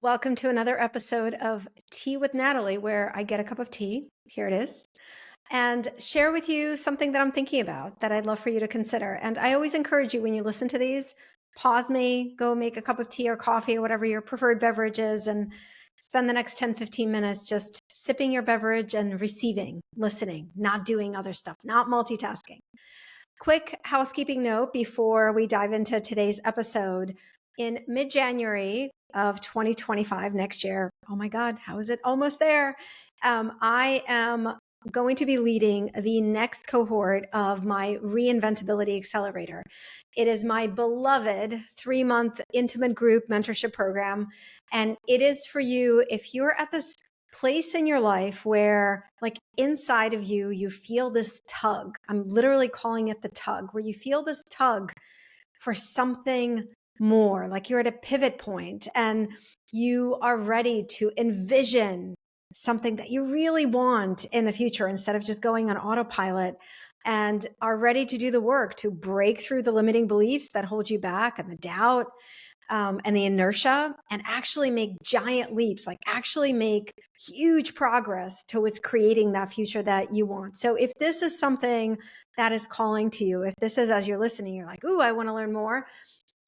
Welcome to another episode of Tea with Natalie, where I get a cup of tea. Here it is. And share with you something that I'm thinking about that I'd love for you to consider. And I always encourage you when you listen to these, pause me, go make a cup of tea or coffee or whatever your preferred beverage is, and spend the next 10, 15 minutes just sipping your beverage and receiving, listening, not doing other stuff, not multitasking. Quick housekeeping note before we dive into today's episode. In mid-January of 2025, next year, oh my God, how is it almost there? I am going to be leading the next cohort of my Reinventability Accelerator. It is my beloved 3-month intimate group mentorship program. And it is for you if you're at this place in your life where, like, inside of you, you feel this tug. I'm literally calling it the tug, where you feel this tug for something more, like you're at a pivot point and you are ready to envision something that you really want in the future instead of just going on autopilot, and are ready to do the work to break through the limiting beliefs that hold you back and the doubt and the inertia, and actually make giant leaps, like actually make huge progress towards creating that future that you want. So if this is something that is calling to you, if this is, as you're listening, you're like, ooh, I want to learn more,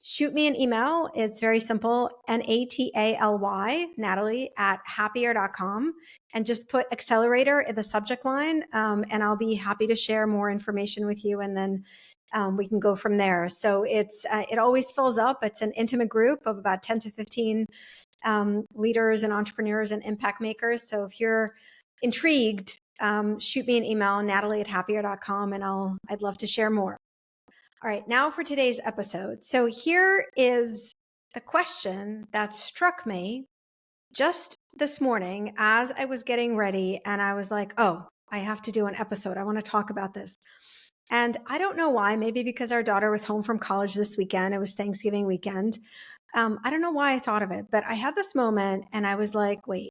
shoot me an email. It's very simple, Nataly, Natalie at happier.com, and just put Accelerator in the subject line. And I'll be happy to share more information with you. And then we can go from there. So it always fills up. It's an intimate group of about 10 to 15 leaders and entrepreneurs and impact makers. So if you're intrigued, shoot me an email, Natalie at happier.com, and I'd love to share more. All right, now for today's episode. So here is a question that struck me just this morning as I was getting ready, and I was like, oh, I have to do an episode. I want to talk about this. And I don't know why, maybe because our daughter was home from college this weekend. It was Thanksgiving weekend. I don't know why I thought of it, but I had this moment and I was like, wait,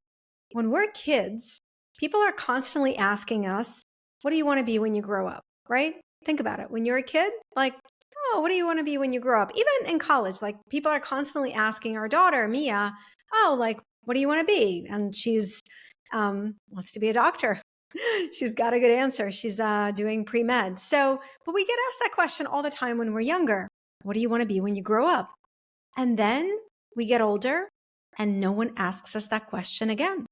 when we're kids, people are constantly asking us, what do you want to be when you grow up, right? Think about it. When you're a kid, like, oh, what do you want to be when you grow up? Even in college, like, people are constantly asking our daughter, Mia, oh, like, what do you want to be? And she's wants to be a doctor. She's got a good answer. She's doing pre-med. So, but we get asked that question all the time when we're younger. What do you want to be when you grow up? And then we get older and no one asks us that question again.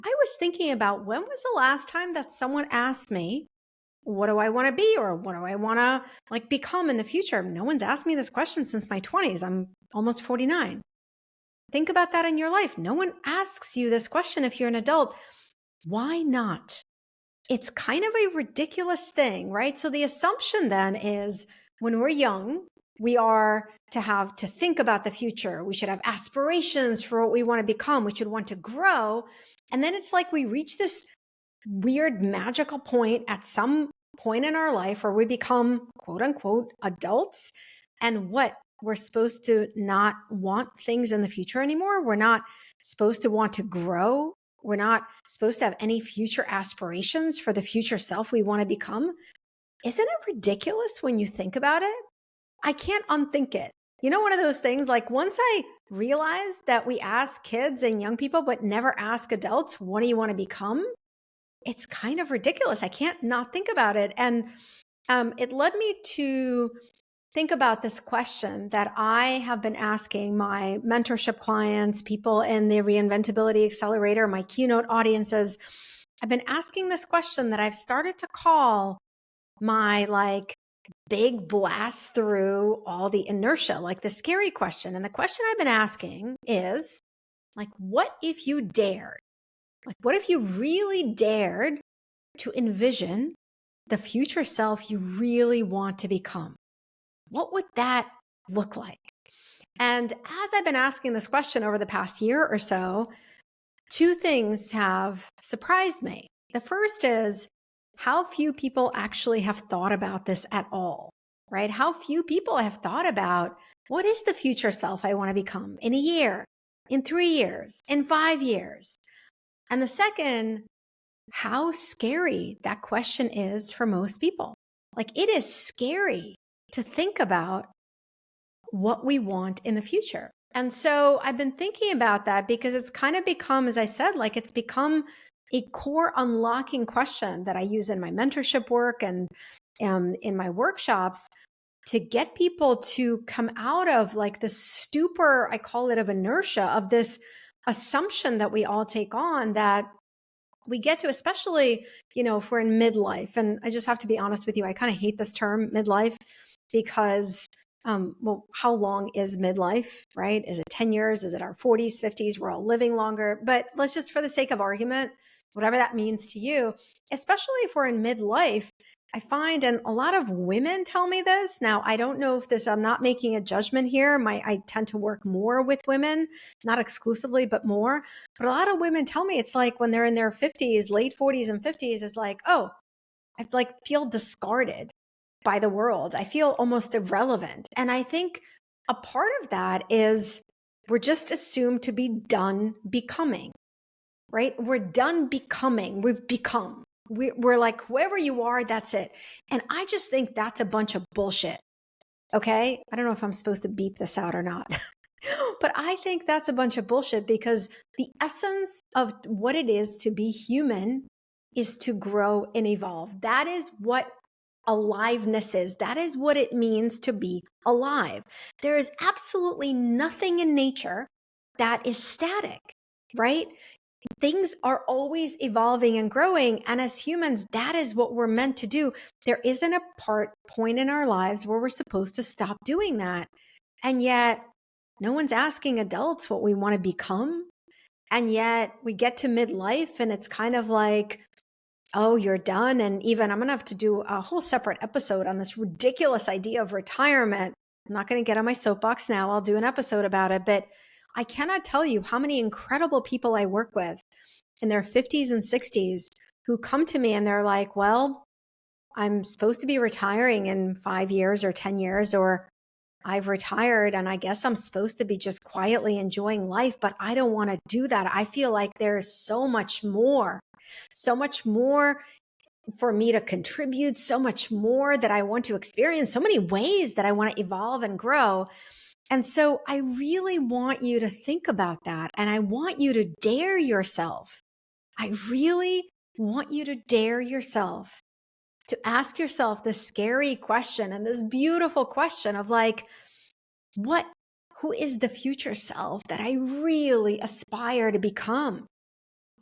I was thinking about, when was the last time that someone asked me, what do I want to be, or what do I want to like become in the future? No one's asked me this question since my 20s. I'm almost 49. Think about that in your life. No one asks you this question if you're an adult. Why not? It's kind of a ridiculous thing, right? So the assumption then is, when we're young, we are to think about the future. We should have aspirations for what we want to become. We should want to grow. And then it's like we reach this weird magical point at some point in our life where we become, quote unquote, adults. And what? We're supposed to not want things in the future anymore. We're not supposed to want to grow. We're not supposed to have any future aspirations for the future self we want to become. Isn't it ridiculous when you think about it? I can't unthink it. You know, one of those things, like, once I realized that we ask kids and young people, but never ask adults, what do you want to become? It's kind of ridiculous. I can't not think about it. And it led me to think about this question that I have been asking my mentorship clients, people in the Reinventability Accelerator, my keynote audiences. I've been asking this question that I've started to call my, like, big blast through all the inertia, like the scary question. And the question I've been asking is, like, what if you dared? Like, what if you really dared to envision the future self you really want to become? What would that look like? And as I've been asking this question over the past year or so, two things have surprised me. The first is how few people actually have thought about this at all, right? How few people have thought about, what is the future self I want to become in a year, in 3 years, in 5 years? And the second, how scary that question is for most people. Like, it is scary to think about what we want in the future. And so I've been thinking about that because it's kind of become, as I said, like it's become a core unlocking question that I use in my mentorship work and in my workshops to get people to come out of like this stupor, I call it, of inertia, of this assumption that we all take on that we get to, especially, if we're in midlife. And I just have to be honest with you, I kind of hate this term midlife because, well, how long is midlife, right? Is it 10 years? Is it our 40s, 50s? We're all living longer. But let's just, for the sake of argument, whatever that means to you, especially if we're in midlife, I find, and a lot of women tell me this. Now, I don't know if I'm not making a judgment here. I tend to work more with women, not exclusively, but more. But a lot of women tell me it's like when they're in their 50s, late 40s and 50s, is like, oh, I like feel discarded by the world. I feel almost irrelevant. And I think a part of that is we're just assumed to be done becoming, right? We're done becoming. We've become. We're like, whoever you are, that's it. And I just think that's a bunch of bullshit. Okay. I don't know if I'm supposed to beep this out or not. But I think that's a bunch of bullshit because the essence of what it is to be human is to grow and evolve. That is what aliveness is. That is what it means to be alive. There is absolutely nothing in nature that is static, right? Things are always evolving and growing. And as humans, that is what we're meant to do. There isn't a point in our lives where we're supposed to stop doing that. And yet, no one's asking adults what we want to become. And yet we get to midlife and it's kind of like, oh, you're done. And even I'm going to have to do a whole separate episode on this ridiculous idea of retirement. I'm not going to get on my soapbox now. I'll do an episode about it. But I cannot tell you how many incredible people I work with in their 50s and 60s who come to me and they're like, well, I'm supposed to be retiring in 5 years or 10 years, or I've retired and I guess I'm supposed to be just quietly enjoying life, but I don't want to do that. I feel like there's so much more for me to contribute, so much more that I want to experience, so many ways that I want to evolve and grow. And so I really want you to think about that. And I want you to dare yourself. I really want you to dare yourself to ask yourself this scary question and this beautiful question of like, who is the future self that I really aspire to become?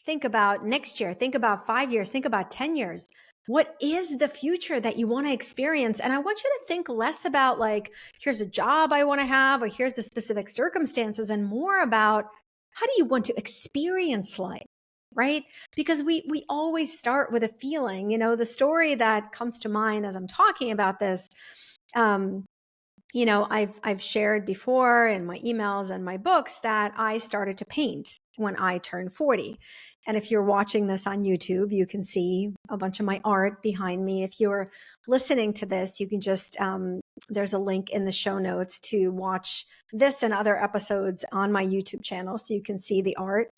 Think about next year, think about 5 years, think about 10 years. What is the future that you want to experience? And I want you to think less about like, here's a job I want to have, or here's the specific circumstances, and more about how do you want to experience life, right? Because we always start with a feeling. The story that comes to mind as I'm talking about this, I've shared before in my emails and my books that I started to paint when I turned 40. And if you're watching this on YouTube, you can see a bunch of my art behind me. If you're listening to this, you can just, there's a link in the show notes to watch this and other episodes on my YouTube channel so you can see the art.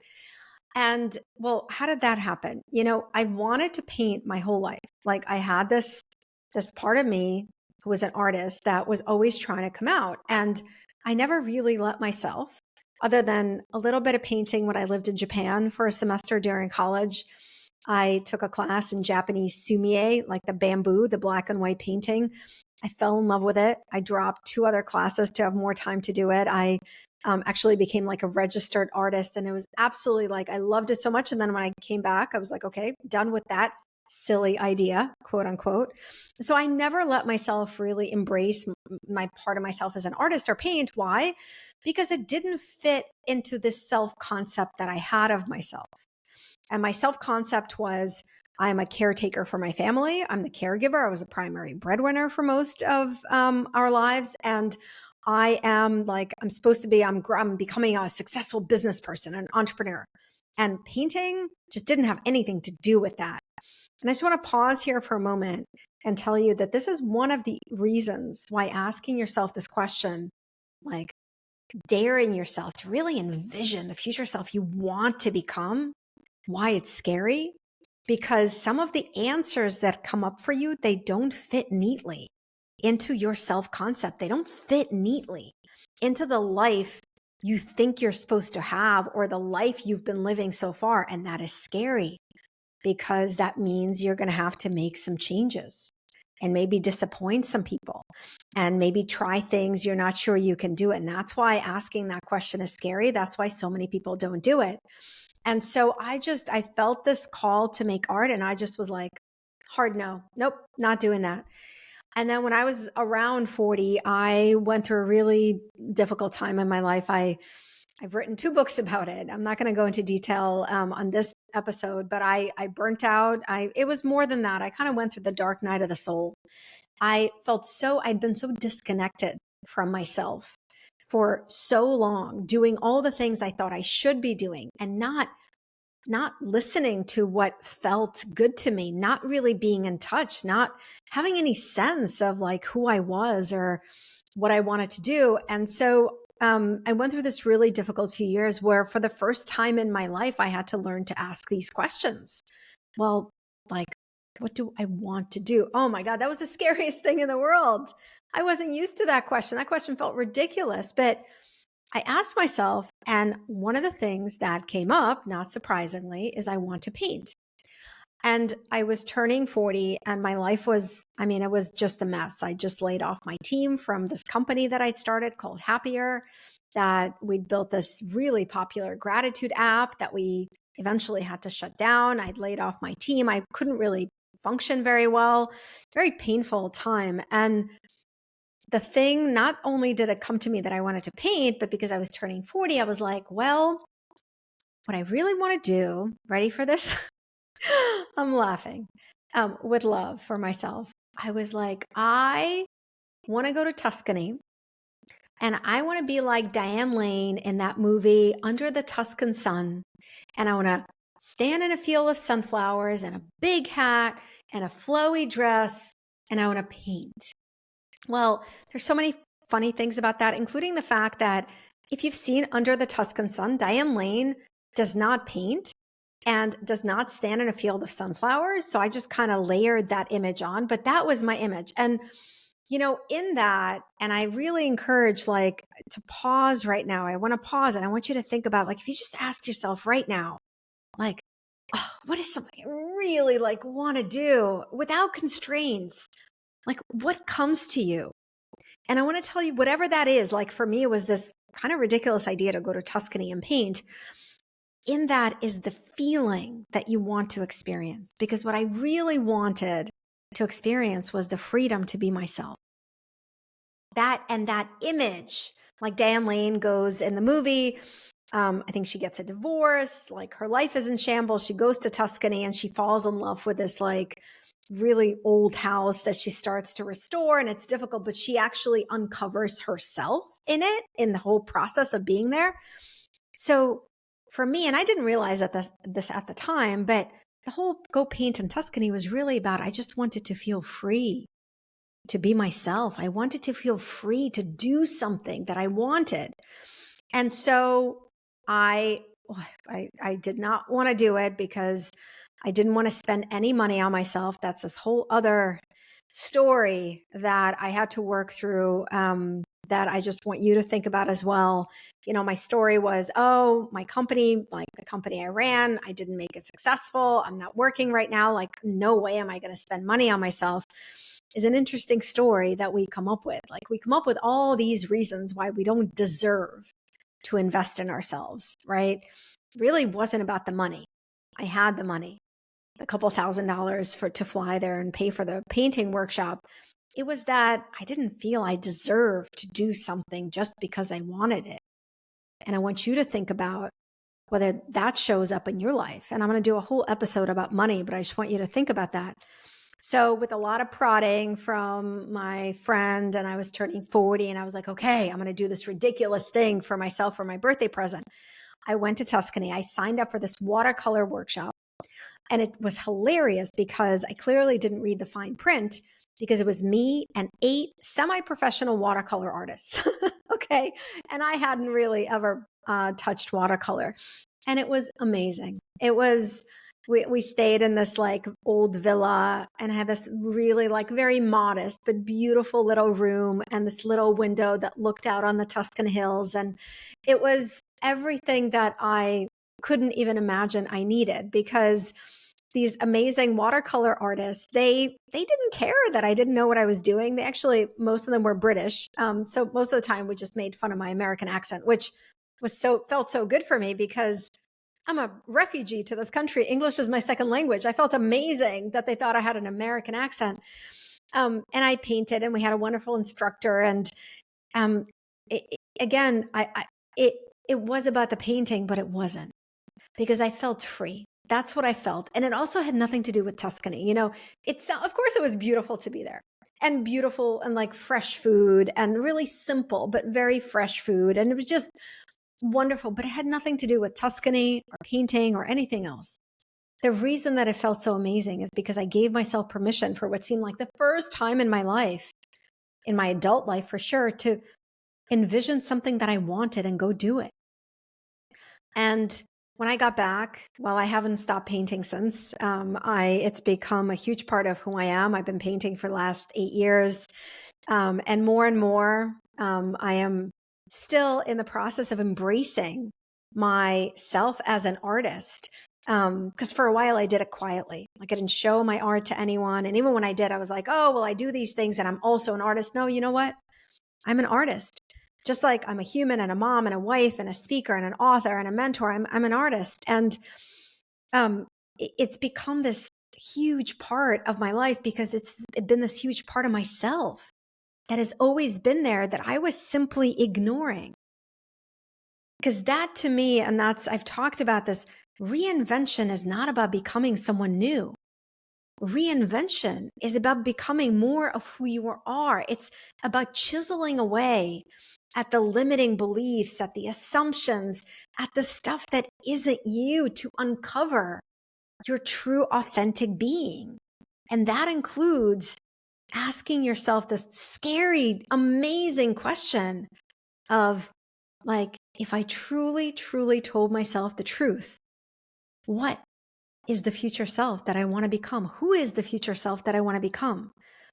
And well, how did that happen? I wanted to paint my whole life. Like I had this part of me who was an artist that was always trying to come out. And I never really let myself, other than a little bit of painting when I lived in Japan for a semester during college. I took a class in Japanese sumie, like the bamboo, the black and white painting. I fell in love with it. I dropped 2 other classes to have more time to do it. I actually became like a registered artist, and it was absolutely like, I loved it so much. And then when I came back, I was like, okay, done with that silly idea, quote unquote. So I never let myself really embrace my part of myself as an artist or paint. Why? Because it didn't fit into this self-concept that I had of myself. And my self-concept was, I'm a caretaker for my family. I'm the caregiver. I was a primary breadwinner for most of our lives. And I am like, I'm supposed to be, I'm becoming a successful business person, an entrepreneur. And painting just didn't have anything to do with that. And I just want to pause here for a moment and tell you that this is one of the reasons why asking yourself this question, like daring yourself to really envision the future self you want to become, why it's scary, because some of the answers that come up for you, they don't fit neatly into your self-concept. They don't fit neatly into the life you think you're supposed to have or the life you've been living so far. And that is scary because that means you're going to have to make some changes and maybe disappoint some people and maybe try things you're not sure you can do it. And that's why asking that question is scary. That's why so many people don't do it. And so I felt this call to make art and I just was like, hard no, nope, not doing that. And then when I was around 40, I went through a really difficult time in my life. I've written 2 books about it. I'm not going to go into detail on this episode, but I burnt out. It was more than that. I kind of went through the dark night of the soul. I'd been so disconnected from myself for so long, doing all the things I thought I should be doing and not listening to what felt good to me, not really being in touch, not having any sense of like who I was or what I wanted to do. And so I went through this really difficult few years where for the first time in my life, I had to learn to ask these questions. Well, like, what do I want to do? Oh my God, that was the scariest thing in the world. I wasn't used to that question. That question felt ridiculous, but I asked myself, and one of the things that came up, not surprisingly, is I want to paint. And I was turning 40 and my life was, it was just a mess. I just laid off my team from this company that I'd started called Happier, that we'd built this really popular gratitude app that we eventually had to shut down. I'd laid off my team. I couldn't really function very well, very painful time. And the thing, not only did it come to me that I wanted to paint, but because I was turning 40, I was like, well, what I really want to do, ready for this? I'm laughing with love for myself. I was like, I want to go to Tuscany and I want to be like Diane Lane in that movie, Under the Tuscan Sun. And I want to stand in a field of sunflowers and a big hat and a flowy dress. And I want to paint. Well, there's so many funny things about that, including the fact that if you've seen Under the Tuscan Sun, Diane Lane does not paint and does not stand in a field of sunflowers. So I just kind of layered that image on, but that was my image. And, in that, and I really encourage to pause right now. I want to pause and I want you to think about if you just ask yourself right now, what is something I really want to do without constraints? What comes to you? And I want to tell you, whatever that is, for me, it was this kind of ridiculous idea to go to Tuscany and paint. In that is the feeling that you want to experience. Because what I really wanted to experience was the freedom to be myself. That image, like Diane Lane goes in the movie, I think she gets a divorce, her life is in shambles. She goes to Tuscany and she falls in love with this really old house that she starts to restore, and it's difficult, but she actually uncovers herself in it, in the whole process of being there. So for me, and I didn't realize this at the time, but the whole go paint in Tuscany was really about, I just wanted to feel free to be myself. I wanted to feel free to do something that I wanted. And so I did not want to do it because I didn't want to spend any money on myself. That's this whole other story that I had to work through, that I just want you to think about as well. My story was, my company, the company I ran, I didn't make it successful. I'm not working right now. No way am I going to spend money on myself, is an interesting story that we come up with. We come up with all these reasons why we don't deserve to invest in ourselves, right? Really wasn't about the money. I had the money, a couple $1,000s to fly there and pay for the painting workshop. It was that I didn't feel I deserved to do something just because I wanted it. And I want you to think about whether that shows up in your life. And I'm going to do a whole episode about money, but I just want you to think about that. So with a lot of prodding from my friend, and I was turning 40 and I was like, okay, I'm going to do this ridiculous thing for myself for my birthday present. I went to Tuscany. I signed up for this watercolor workshop. And it was hilarious because I clearly didn't read the fine print, because it was me and 8 semi-professional watercolor artists. Okay. And I hadn't really ever touched watercolor. And it was amazing. It was we stayed in this like old villa, and I had this really like very modest but beautiful little room and this little window that looked out on the Tuscan hills. And it was everything that I couldn't even imagine I needed, because these amazing watercolor artists, they didn't care that I didn't know what I was doing. They actually, most of them were British. So most of the time we just made fun of my American accent, which felt so good for me, because I'm a refugee to this country. English is my second language. I felt amazing that they thought I had an American accent. And I painted, and we had a wonderful instructor. And again, it was about the painting, but it wasn't, because I felt free. That's what I felt. And it also had nothing to do with Tuscany. You know, of course it was beautiful to be there, and beautiful, and like fresh food, and really simple, but very fresh food. And it was just wonderful, but it had nothing to do with Tuscany or painting or anything else. The reason that it felt so amazing is because I gave myself permission for what seemed like the first time in my life, in my adult life for sure, to envision something that I wanted and go do it. And when I got back, well, I haven't stopped painting since. It's become a huge part of who I am. I've been painting for the last 8 years. And more, I am still in the process of embracing myself as an artist. Because for a while I did it quietly. Like I didn't show my art to anyone. And even when I did, I was like, oh, well, I do these things and I'm also an artist. No, you know what? I'm an artist. Just like I'm a human and a mom and a wife and a speaker and an author and a mentor, I'm an artist. And it's become this huge part of my life, because it's been this huge part of myself that has always been there, that I was simply ignoring. Because that to me, and I've talked about this, reinvention is not about becoming someone new. Reinvention is about becoming more of who you are. It's about chiseling away at the limiting beliefs, at the assumptions, at the stuff that isn't you, to uncover your true authentic being. And that includes asking yourself this scary, amazing question of, like, if I truly, truly told myself the truth, what is the future self that I want to become? Who is the future self that I want to become?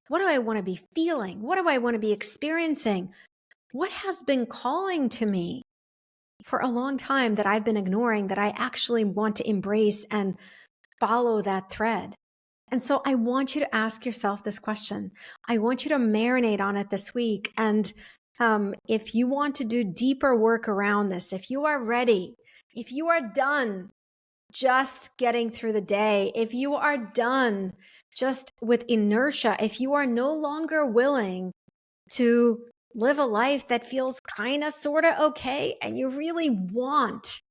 What do I want to be feeling? What do I want to be experiencing? What has been calling to me for a long time that I've been ignoring, that I actually want to embrace and follow that thread? And so I want you to ask yourself this question. I want you to marinate on it this week. And if you want to do deeper work around this, if you are ready, if you are done just getting through the day, if you are done just with inertia, if you are no longer willing to live a life that feels kind of sort of okay, and you really want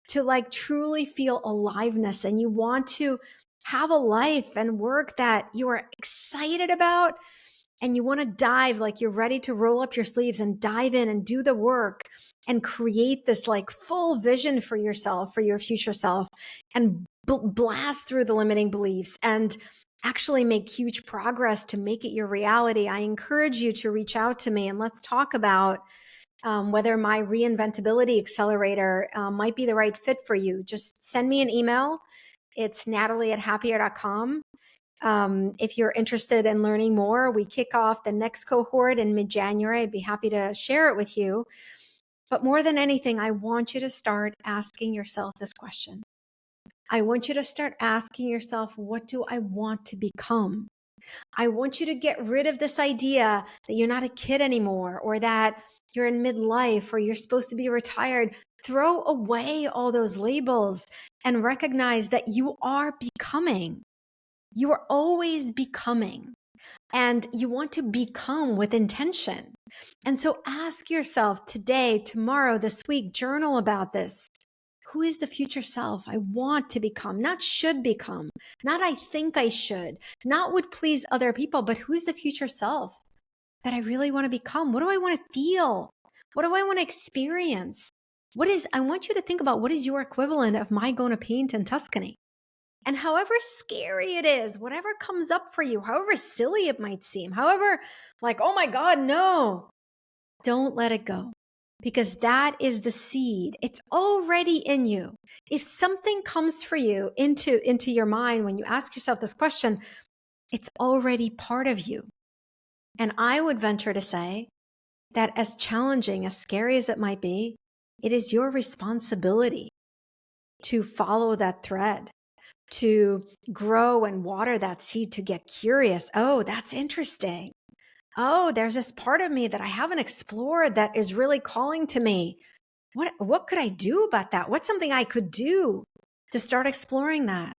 to like truly feel aliveness, and you want to have a life and work that you are excited about, and you want to dive, like you're ready to roll up your sleeves and dive in and do the work and create this like full vision for yourself, for your future self, and blast through the limiting beliefs and actually make huge progress to make it your reality, I encourage you to reach out to me and let's talk about whether my Reinventability Accelerator might be the right fit for you. Just send me an email. It's Natalie@happier.com. If you're interested in learning more, we kick off the next cohort in mid-January. I'd be happy to share it with you. But more than anything, I want you to start asking yourself this question. I want you to start asking yourself, what do I want to become? I want you to get rid of this idea that you're not a kid anymore, or that you're in midlife, or you're supposed to be retired. Throw away all those labels and recognize that you are becoming. You are always becoming, and you want to become with intention. And so ask yourself today, tomorrow, this week, journal about this. Who is the future self I want to become? Not should become, not I think I should, not would please other people, but who's the future self that I really want to become? What do I want to feel? What do I want to experience? I want you to think about, what is your equivalent of my going to paint in Tuscany? And however scary it is, whatever comes up for you, however silly it might seem, however like, oh my God, no, don't let it go. because that is the seed. It's already in you. If something comes for you into your mind when you ask yourself this question, it's already part of you. And I would venture to say that as challenging, as scary as it might be, it is your responsibility to follow that thread, to grow and water that seed, to get curious. Oh, that's interesting. Oh, there's this part of me that I haven't explored that is really calling to me. What could I do about that? What's something I could do to start exploring that?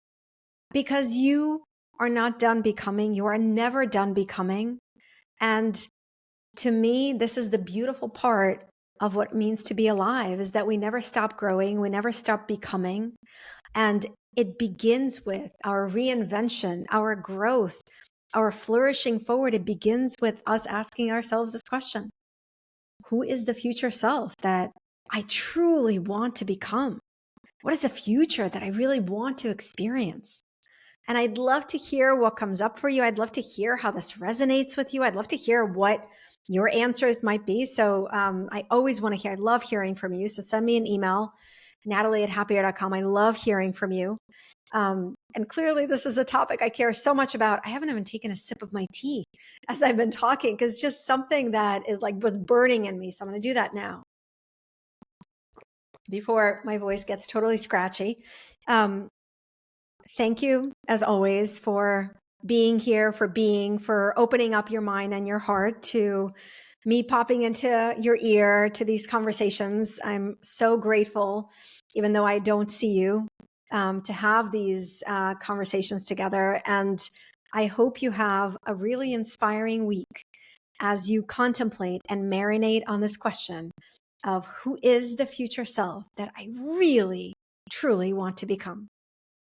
Because you are not done becoming. You are never done becoming. And to me, this is the beautiful part of what it means to be alive, is that we never stop growing. We never stop becoming. And it begins with our reinvention, our growth, our flourishing forward. It begins with us asking ourselves this question: who is the future self that I truly want to become? What is the future that I really want to experience? And I'd love to hear what comes up for you. I'd love to hear how this resonates with you. I'd love to hear what your answers might be. So I always want to hear. I love hearing from you. So send me an email, Natalie@happier.com. I love hearing from you. And clearly this is a topic I care so much about. I haven't even taken a sip of my tea as I've been talking, because it's just something that is like was burning in me. So I'm going to do that now before my voice gets totally scratchy. Thank you, as always, for being here, for opening up your mind and your heart to me popping into your ear, to these conversations. I'm so grateful, even though I don't see you, to have these conversations together. And I hope you have a really inspiring week as you contemplate and marinate on this question of who is the future self that I really, truly want to become.